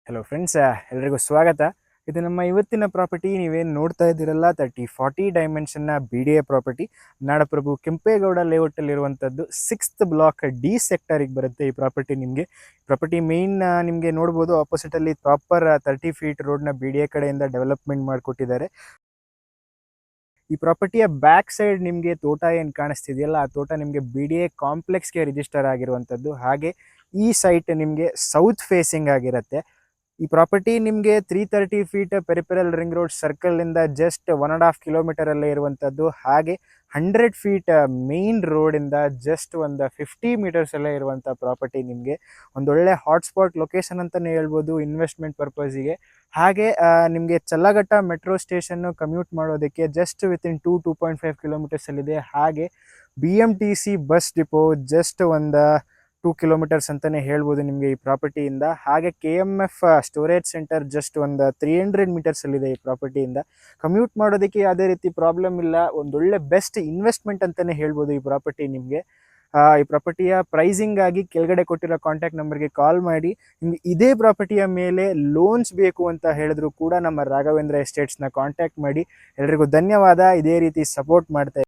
Hello friends, ಎಲ್ರಿಗೂ ಸ್ವಾಗತ. ಇದು ನಮ್ಮ ಇವತ್ತಿನ ಪ್ರಾಪರ್ಟಿ. ನೀವೇನು ನೋಡ್ತಾ ಇದ್ದೀರಲ್ಲ, 3040 ಡೈಮೆನ್ಷನ್ನ BDA ಪ್ರಾಪರ್ಟಿ, ನಾಡಪ್ರಭು ಕೆಂಪೇಗೌಡ ಲೇಔಟಲ್ಲಿರುವಂಥದ್ದು. 6th ಬ್ಲಾಕ್ D ಸೆಕ್ಟರಿಗೆ ಬರುತ್ತೆ ಈ ಪ್ರಾಪರ್ಟಿ. ನಿಮಗೆ ಪ್ರಾಪರ್ಟಿ ಮೇನ್ ನಿಮಗೆ ನೋಡ್ಬೋದು, ಆಪೋಸಿಟಲ್ಲಿ ಪ್ರಾಪರ್ 30 ಫೀಟ್ ರೋಡ್ನ BDA ಕಡೆಯಿಂದ ಡೆವಲಪ್ಮೆಂಟ್ ಮಾಡಿಕೊಟ್ಟಿದ್ದಾರೆ. ಈ ಪ್ರಾಪರ್ಟಿಯ ಬ್ಯಾಕ್ ಸೈಡ್ ನಿಮಗೆ ತೋಟ ಏನು ಕಾಣಿಸ್ತಿದೆಯಲ್ಲ, ಆ ತೋಟ ನಿಮಗೆ BDA ಕಾಂಪ್ಲೆಕ್ಸ್ಗೆ ರಿಜಿಸ್ಟರ್ ಆಗಿರುವಂಥದ್ದು. ಹಾಗೆ ಈ ಸೈಟ್ ನಿಮಗೆ ಸೌತ್ ಫೇಸಿಂಗ್ ಆಗಿರುತ್ತೆ. ಈ ಪ್ರಾಪರ್ಟಿ ನಿಮಗೆ 330 ಫೀಟ್ ಪೆರಿಪೆರಲ್ ರಿಂಗ್ ರೋಡ್ ಸರ್ಕಲಿಂದ ಜಸ್ಟ್ 1.5 ಕಿಲೋಮೀಟರಲ್ಲೇ ಇರುವಂಥದ್ದು. ಹಾಗೆ 100 ಫೀಟ್ ಮೇನ್ ರೋಡಿಂದ ಜಸ್ಟ್ ಒಂದು 50 ಮೀಟರ್ಸಲ್ಲೇ ಇರುವಂಥ ಪ್ರಾಪರ್ಟಿ. ನಿಮಗೆ ಒಂದೊಳ್ಳೆ ಹಾಟ್ಸ್ಪಾಟ್ ಲೊಕೇಶನ್ ಅಂತಲೇ ಹೇಳ್ಬೋದು ಇನ್ವೆಸ್ಟ್ಮೆಂಟ್ ಪರ್ಪಸ್ಸಿಗೆ. ಹಾಗೆ ನಿಮಗೆ ಚಲ್ಲಘಟ್ಟ ಮೆಟ್ರೋ ಸ್ಟೇಷನ್ನು ಕಮ್ಯೂಟ್ ಮಾಡೋದಕ್ಕೆ ಜಸ್ಟ್ ವಿತಿನ್ 2.5 ಕಿಲೋಮೀಟರ್ಸಲ್ಲಿದೆ. ಹಾಗೆ BMTC ಬಸ್ ಡಿಪೋ ಜಸ್ಟ್ ಒಂದು 2 ಕಿಲೋಮೀಟರ್ಸ್ ಅಂತಲೇ ಹೇಳ್ಬೋದು ನಿಮಗೆ ಈ ಪ್ರಾಪರ್ಟಿಯಿಂದ. ಹಾಗೆ KMF ಸ್ಟೋರೇಜ್ ಸೆಂಟರ್ ಜಸ್ಟ್ ಒಂದು 300 ಮೀಟರ್ಸಲ್ಲಿದೆ ಈ ಪ್ರಾಪರ್ಟಿಯಿಂದ. ಕಮ್ಯೂಟ್ ಮಾಡೋದಕ್ಕೆ ಯಾವುದೇ ರೀತಿ ಪ್ರಾಬ್ಲಮ್ ಇಲ್ಲ. ಒಂದೊಳ್ಳೆ ಬೆಸ್ಟ್ ಇನ್ವೆಸ್ಟ್ಮೆಂಟ್ ಅಂತಲೇ ಹೇಳ್ಬೋದು ಈ ಪ್ರಾಪರ್ಟಿ ನಿಮಗೆ. ಈ ಪ್ರಾಪರ್ಟಿಯ ಪ್ರೈಸಿಂಗ್ ಆಗಿ ಕೆಳಗಡೆ ಕೊಟ್ಟಿರೋ ಕಾಂಟ್ಯಾಕ್ಟ್ ನಂಬರ್ಗೆ ಕಾಲ್ ಮಾಡಿ. ನಿಮಗೆ ಇದೇ ಪ್ರಾಪರ್ಟಿಯ ಮೇಲೆ ಲೋನ್ಸ್ ಬೇಕು ಅಂತ ಹೇಳಿದ್ರು ಕೂಡ ನಮ್ಮ ರಾಘವೇಂದ್ರ ಎಸ್ಟೇಟ್ಸ್ನ ಕಾಂಟ್ಯಾಕ್ಟ್ ಮಾಡಿ. ಎಲ್ರಿಗೂ ಧನ್ಯವಾದ. ಇದೇ ರೀತಿ ಸಪೋರ್ಟ್ ಮಾಡ್ತಾ